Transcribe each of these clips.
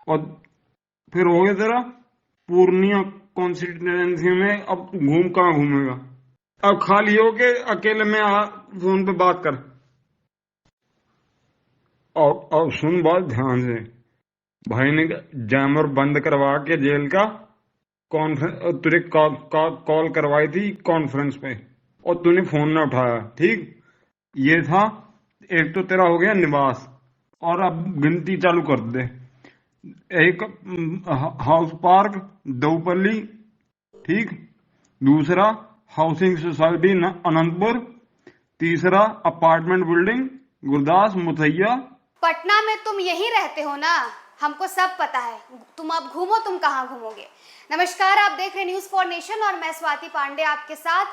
और फिर हो गया तेरा पूर्णिया कॉन्स्टिट्यूएंसी में, अब घूम कहाँ घूमेगा? अब खाली हो के अकेले में फोन पे बात कर। और सुन बात ध्यान से, भाई ने जैमर बंद करवा के जेल का कॉन्फ्रेंस तुझे कॉल करवाई थी कॉन्फ्रेंस पे, और तूने फोन ना उठाया। ठीक, ये था। एक तो तेरा हो गया निवास, और अब गिनती चालू कर दे। एक हाउस पार्क दोपल्ली, ठीक। दूसरा हाउसिंग सोसाइटी अनंतपुर। तीसरा अपार्टमेंट बिल्डिंग गुरदास मुथैया। पटना में तुम यहीं रहते हो ना, हमको सब पता है। तुम अब घूमो, तुम कहाँ घूमोगे। नमस्कार, आप देख रहे न्यूज फॉर नेशन और मैं स्वाति पांडे आपके साथ।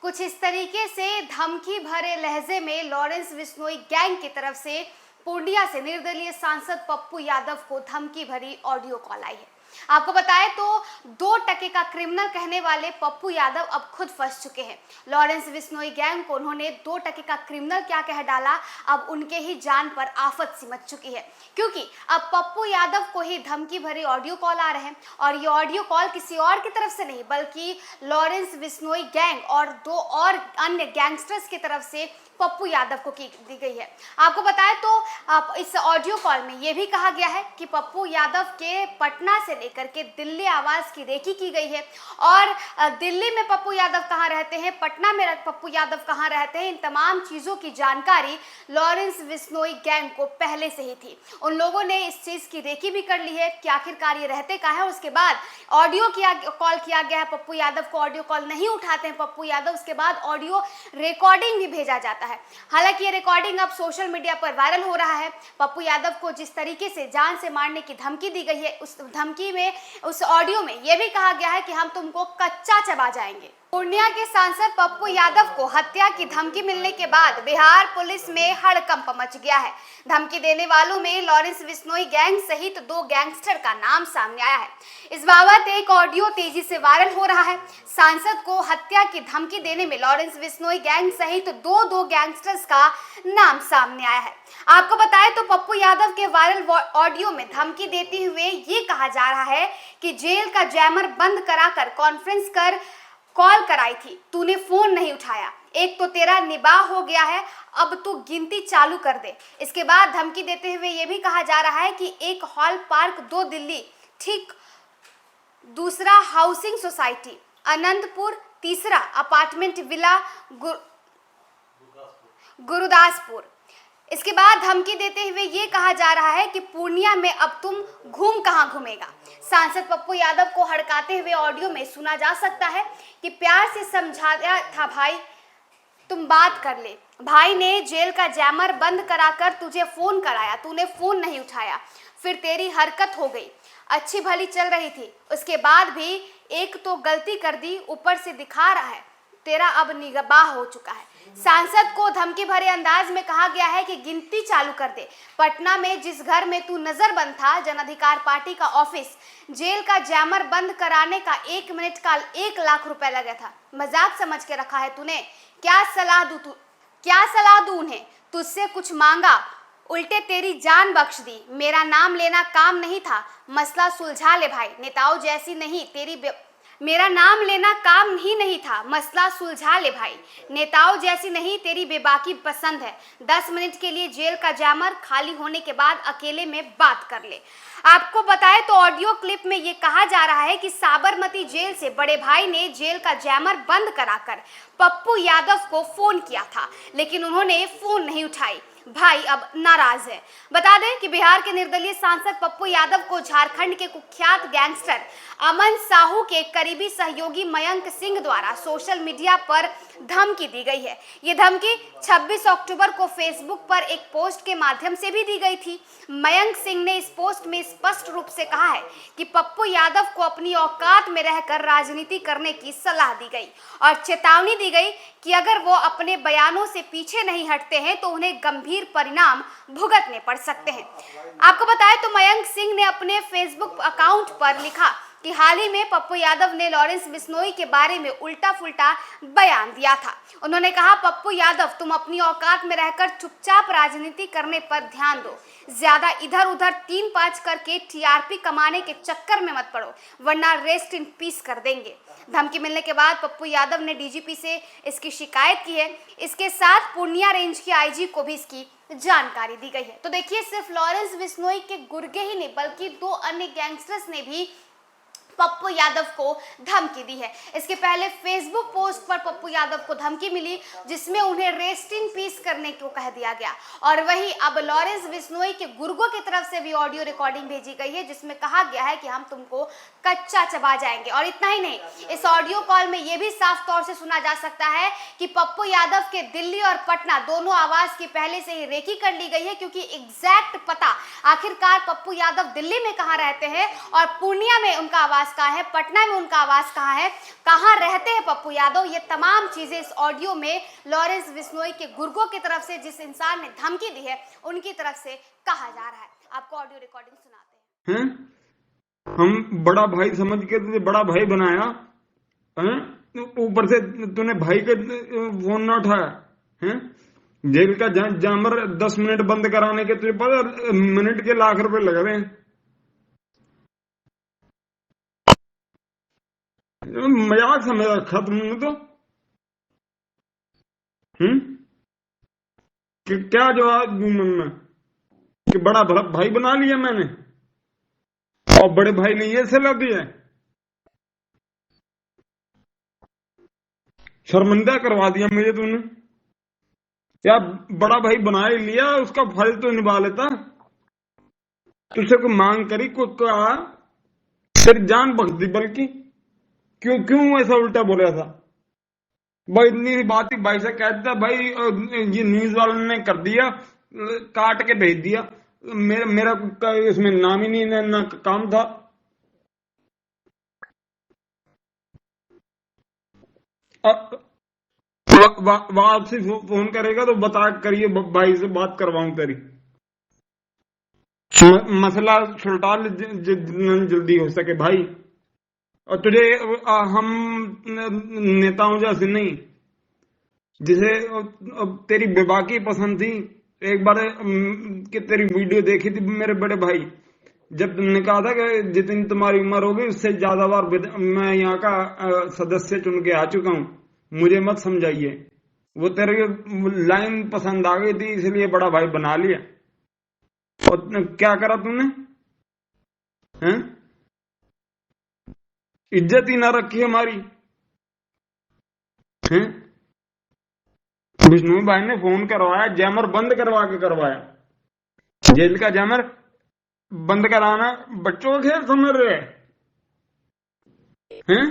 कुछ इस तरीके से धमकी भरे लहजे में लॉरेंस बिश्नोई गैंग की तरफ से पूर्णिया से निर्दलीय सांसद पप्पू यादव को धमकी भरी ऑडियो कॉल आई है। आपको बताएं तो 2% का क्रिमिनल कहने वाले पप्पू यादव अब खुद फंस चुके हैं। लॉरेंस बिश्नोई गैंग को उन्होंने 2% का क्रिमिनल क्या कह डाला, अब उनके ही जान पर आफत सिमट चुकी है, क्योंकि अब पप्पू यादव को ही धमकी भरे ऑडियो कॉल आ रहे हैं। और ये ऑडियो कॉल किसी और की तरफ से नहीं, बल्कि लॉरेंस बिश्नोई गैंग और 2 और अन्य गैंगस्टर्स की तरफ से पप्पू यादव को दी गई है। आपको बताएं तो इस ऑडियो कॉल में यह भी कहा गया है कि पप्पू यादव के पटना से लेकर के दिल्ली आवास की रेकी की गई है, और दिल्ली में पप्पू यादव कहां रहते हैं, पटना में पप्पू यादव कहां रहते हैं, इन तमाम चीजों की जानकारी लॉरेंस बिश्नोई गैंग को पहले से ही थी। उन लोगों ने इस चीज की रेकी भी कर ली है कि आखिरकार ये रहते कहां है। उसके बाद ऑडियो कॉल किया गया है, पप्पू यादव को ऑडियो कॉल नहीं उठाते हैं पप्पू यादव, उसके बाद ऑडियो रिकॉर्डिंग भी भेजा जाता है। हालांकि ये रिकॉर्डिंग अब सोशल मीडिया पर वायरल हो रहा है। पप्पू यादव को जिस तरीके से जान से मारने की धमकी दी गई है, उस धमकी में, उस ऑडियो में यह भी कहा गया है कि हम तुमको कच्चा चबा जाएंगे। पूर्णिया के सांसद पप्पू यादव को हत्या की धमकी मिलने के बाद बिहार पुलिस में हड़कंप मच गया है। धमकी देने वालों में लॉरेंस बिश्नोई गैंग सहित 2 गैंगस्टर का नाम सामने आया है। इस बाबत एक ऑडियो तेजी से वायरल हो रहा है। सांसद को हत्या की धमकी देने में लॉरेंस बिश्नोई गैंग सहित 2 गैंगस्टर्स का नाम सामने आया है। आपको बताएं तो पप्पू यादव के वायरल ऑडियो में धमकी देते हुए ये कहा जा रहा है कि जेल का जैमर बंद कराकर कॉन्फ्रेंस कर कॉल कराई थी, तूने फोन नहीं उठाया, एक तो तेरा निबाह हो गया है, अब तू गिनती चालू कर दे। इसके बाद धमकी देते हुए यह भी कहा जा रहा है कि एक हॉल पार्क 2 दिल्ली, ठीक। दूसरा हाउसिंग सोसाइटी अनंतपुर। तीसरा अपार्टमेंट विला गुरुदासपुर। इसके बाद धमकी देते हुए ये कहा जा रहा है कि पूर्णिया में अब तुम घूम कहां घूमेगा। सांसद पप्पू यादव को हड़काते हुए ऑडियो में सुना जा सकता है कि प्यार से समझाया था भाई, तुम बात कर ले। भाई ने जेल का जैमर बंद कराकर तुझे फोन कराया, तूने फोन नहीं उठाया, फिर तेरी हरकत हो गई, अच्छी भली चल रही थी, उसके बाद भी एक तो गलती कर दी, ऊपर से दिखा रहा है तेरा अब निबाह हो चुका है। सांसद को धमकी भरे अंदाज में कहा गया है कि गिनती चालू कर दे। पटना में जिस घर में तू नजरबंद था, जन अधिकार पार्टी का ऑफिस, जेल का जैमर बंद कराने का 1 मिनट का 1 लाख रुपए लगा था, मजाक समझ के रखा है तूने। क्या सलाह दूं उन्हें, तुझसे कुछ मांगा, उल्टे तेरी जान बख्श दी। मेरा नाम लेना काम नहीं था, मसला सुलझा ले भाई, नेताओं जैसी नहीं तेरी मेरा नाम लेना काम ही नहीं था, मसला सुलझा ले भाई, नेताओं जैसी नहीं तेरी बेबाकी पसंद है। 10 मिनट के लिए जेल का जैमर खाली होने के बाद अकेले में बात कर ले। आपको बताएं तो ऑडियो क्लिप में ये कहा जा रहा है कि साबरमती जेल से बड़े भाई ने जेल का जैमर बंद कराकर पप्पू यादव को फोन किया था, लेकिन उन्होंने फोन नहीं उठाई। भाई अब नाराज है। बता दें कि बिहार के निर्दलीय सांसद पप्पू यादव को झारखंड के कुख्यात गैंगस्टर अमन साहू के करीबी सहयोगी मयंक सिंह द्वारा सोशल मीडिया पर धमकी दी गई है। ये धमकी 26 अक्टूबर को फेसबुक पर एक पोस्ट के माध्यम से भी दी गई थी। मयंक सिंह ने इस पोस्ट में स्पष्ट रूप से कहा है कि पप्पू यादव को अपनी औकात में रहकर राजनीति करने की सलाह दी गई और चेतावनी दी गई कि अगर वो अपने बयानों से पीछे नहीं हटते हैं तो उन्हें गंभीर परिणाम भुगतने पड़ सकते हैं। आपको बताएं तो मयंक सिंह ने अपने फेसबुक अकाउंट पर लिखा कि हाल ही में पप्पू यादव ने लॉरेंस बिश्नोई के बारे में उल्टा फुल्टा बयान दिया था। उन्होंने कहा, पप्पू यादव, तुम अपनी औकात में रहकर चुपचाप राजनीति करने पर ध्यान दो, ज्यादा इधर उधर 3-5 करके टीआरपी कमाने के चक्कर में मत पड़ो, वरना रेस्ट इन पीस कर देंगे। धमकी मिलने के बाद पप्पू यादव ने डीजीपी से इसकी शिकायत की है। इसके साथ पूर्णिया रेंज के आईजी को भी इसकी जानकारी दी गई है। तो देखिए, सिर्फ लॉरेंस बिश्नोई के गुर्गे ही नहीं बल्कि 2 अन्य गैंगस्टर्स ने भी पप्पू यादव को धमकी दी है। इसके पहले फेसबुक पोस्ट पर पप्पू यादव को धमकी मिली जिसमें उन्हें रेस्ट इन पीस करने को कह दिया गया, और वहीं अब लॉरेंस बिश्नोई के गुर्गों की तरफ से भी ऑडियो रिकॉर्डिंग भेजी गई है जिसमें कहा गया है कि हम तुमको कच्चा चबा जाएंगे। और इतना ही नहीं, इस ऑडियो कॉल में यह भी साफ तौर से सुना जा सकता है कि पप्पू यादव के दिल्ली और पटना दोनों आवास की पहले से ही रेकी कर ली गई है, क्योंकि एग्जैक्ट पता आखिरकार पप्पू यादव दिल्ली में कहां रहते हैं और पूर्णिया में उनका आवास कहां है, पटना में उनका आवास कहां है, कहां रहते हैं पप्पू यादव, ये तमाम चीजें इस ऑडियो में लॉरेंस बिश्नोई के गुर्गों की तरफ से, जिस इंसान ने धमकी दी है, उनकी तरफ से कहा जा रहा है। आपको ऑडियो रिकॉर्डिंग सुनाते हैं। हम बड़ा भाई समझ के तुझे बड़ा भाई बनाया, ऊपर से तूने भाई के फोन न उठाया है। जेल का जामर 10 मिनट बंद कराने के तुझे पता मिनट के लाख रुपए लग रहे हैं। मजाक समझ रखा तुमने तो। कि क्या जवाब दूं मैं कि बड़ा भाई बना लिया मैंने और बड़े भाई ने ये सलाह दी है। शर्मिंदा करवा दिया मुझे तूने। या बड़ा भाई बना ही लिया, उसका फर्ज तो निभा लेता। तुझसे कोई मांग करी, कोई कहा, तेरी जान बख्श दी, बल्कि क्यों ऐसा उल्टा बोला था भाई। इतनी बात ही भाई से कहता भाई, ये न्यूज वालों ने कर दिया, काट के भेज दिया। मेरा इसमें नाम ही नहीं ना काम था। वापसी फोन करेगा तो बता करिए, भाई से बात करवाऊं तेरी। मसला सुलटा जल्दी हो सके भाई। और तुझे हम नेताओं जैसे नहीं, जिसे तेरी बेबाकी पसंद थी। एक बार कि तेरी वीडियो देखी थी मेरे बड़े भाई, जब तुमने कहा था कि जितनी तुम्हारी उम्र होगी उससे ज्यादा बार मैं यहाँ का सदस्य चुन के आ चुका हूं, मुझे मत समझाइए। वो तेरे लाइन पसंद आ गई थी, इसलिए बड़ा भाई बना लिया। और क्या करा तुमने? हैं? इज्जत ही ना रखी हमारी। हैं? बिश्नोई भाई ने फोन करवाया, जैमर बंद करवा के करवाया। जेल का जैमर बंद कराना बच्चों का खेल समझ रहे हैं?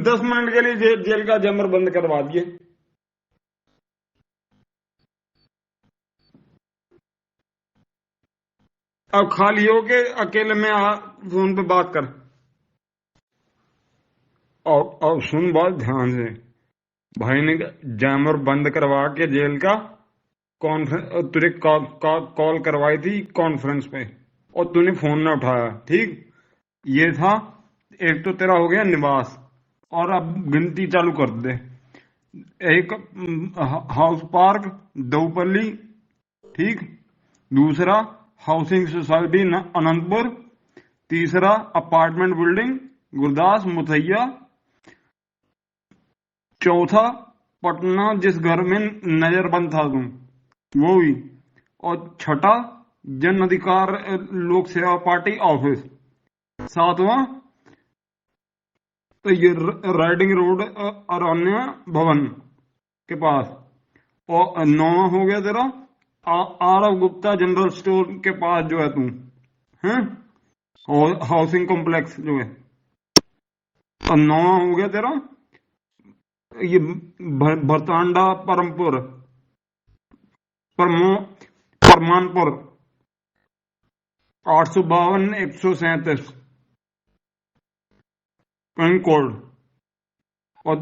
10 मिनट के लिए जेल का जैमर बंद करवा दिए। अब खाली हो के अकेले में फोन पे बात कर। और सुन बात ध्यान से, भाई ने जैमर बंद करवा के जेल का कॉन्फ्रेंस तुझे कॉल करवाई थी कॉन्फ्रेंस पे, और तूने फोन ना उठाया। ठीक, ये था। एक तो तेरा हो गया निवास, और अब गिनती चालू कर दे। एक हाउस पार्क दऊपल्ली, ठीक। दूसरा हाउसिंग सोसाइटी अनंतपुर। तीसरा अपार्टमेंट बिल्डिंग गुरदास मुथैया। चौथा पटना जिस घर में नजरबंद था तुम, वो भी। और छठा जन अधिकार लोक सेवा पार्टी ऑफिस। सातवां तो ये राइडिंग रोड अरण्य भवन के पास। और 9वां हो गया तेरा आरव गुप्ता जनरल स्टोर के पास जो है तुम, हैं, हाउसिंग कॉम्प्लेक्स जो है। और 9वां हो गया तेरा ये भरतांडा परमपुर परमानपुर 852-137 पिन कोड। और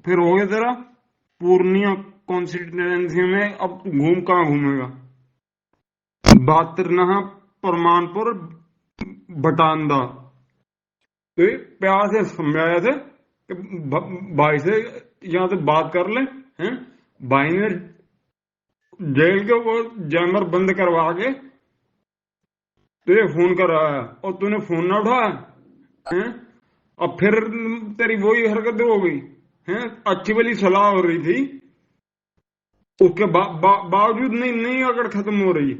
फिर हो गया तेरा पूर्णिया कॉन्स्टिट्यूएंसी में। अब घूम कहां घूमेगा? 72 परमानपुर भटांडा तो प्यार से समझाया था कि भाई से यहाँ से बात कर ले। हैं भाई ने जेल के वो जैमर बंद करवा के तुझे फोन कर रहा है और तूने फोन ना उठाया। हैं अब फिर तेरी वही हरकत हो गई। हैं अच्छी वाली सलाह हो रही थी, उसके बावजूद नहीं नहीं अगर खत्म हो रही।